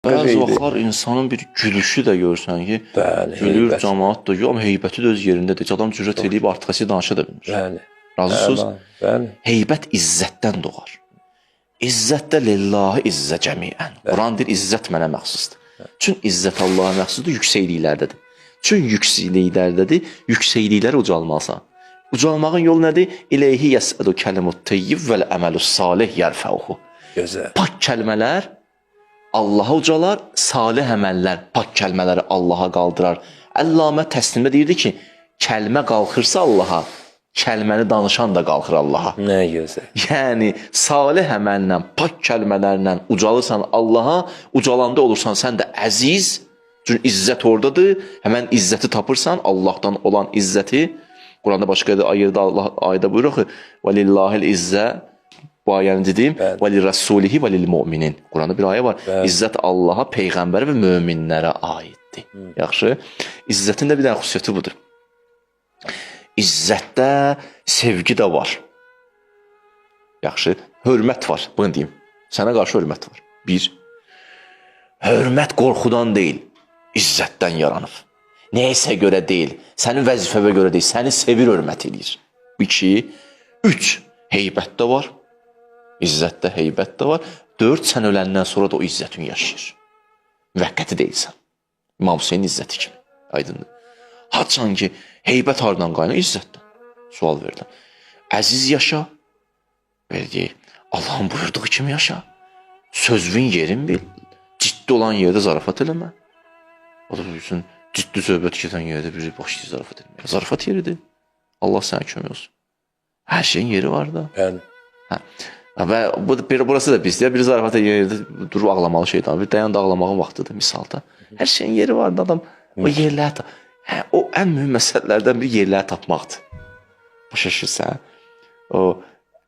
Bəzi vaxtlar insanın bir gülüşü də görsən ki, gülür, cəmaat da gülür, amma heybəti də öz yerindədir. Adam cürət edib artıqası danışa da bilmir. Bəli. Razısınız? Bəli. Heybət izzətdən doğar. İzzət də lillahi izzə cəmiən. Quran deyir, izzət mənə məxsusdur. Çün izzət Allaha məxsusdur, yüksəkliklərdədir. Çün yüksəkliklərdədir, yüksəklikləri ucalmalısan. Ucalmağın yolu nədir? İleyhi yəsədu kəlimut teyyib vəl əməlus salih yərfəuhu. Gözəl. Pak kəlmələr Allaha ucalar, salih əməllər pak kəlmələri Allaha qaldırar. Əllamə təslimdə deyirdi ki, kəlmə qalxırsa Allaha, kəlməni danışan da qalxır Allaha. Nə gözəl. Yəni, salih əməllə, pak kəlmələrlə ucalırsan Allaha, ucalanda olursan sən də əziz, çünki izzət oradadır, həmən izzəti tapırsan, Allahdan olan izzəti. Quranda başqa ayədə buyuruq ki, وَلِلَّهِ الْإِزَّةِ bu ayəni dedim, وَلِرَسُولِهِ وَلِلْمُؤْمِنِينَ. Quranda bir ayə var. İzzət Allaha, Peyğəmbərə və möminlərə aiddir. Yaxşı. İzzətin də bir dənə xüsusiyyəti budur. İzzətdə sevgi də var. Yaxşı. Hörmət var. Bunu deyim. Sənə qarşı hörmət var. Bir. Hörmət qorxudan deyil, izzətdən yaranıb. Neysə görə deyil, sənin vəzifəvə görə deyil, səni sevir, hörmət edir. 2. 3. Heybət də var. İzzətdə, heybət də var. 4. Sən öləndən sonra da o izzətin yaşayır. Müvəqqəti deyilsən. İmam Hüseyin izzəti kimi. Aydındır. Haçan ki, heybət hardan qaynaq? İzzətdən. Sual verirəm. Əziz yaşa. Belə deyil. Allahın buyurduğu kimi yaşa. Sözvün yerin bil. Ciddi olan yerdə zarafat eləmə. O da buyursun, ciddi söhbət gedən yerdə bir başlayır zarafat eləmə. Zarafat yeridir. Allah sənə kömək olsun. Hər şeyin yeri var da. Bəli. Və burası da pisdir. Bir zarafata yerdə durub ağlamalı şeydən. Bir dayan da ağlamağın vaxtıdır misalda. Hər şeyin yeri var da adam. O yerləri o ən mühüm məsələlərdən bir yerləri tapmaqdır. Başa düşürsən? O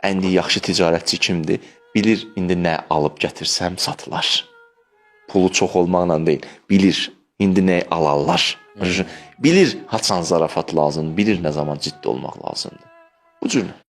ən yaxşı ticarətçi kimdir? Bilir indi nə alıb gətirsəm satılar. Pulu çox olmaqla deyil. Bilir indi nə alarlar. Bilir haçan zarafat lazımdır. Bilir nə zaman ciddi olmaq lazımdır. Bu cür.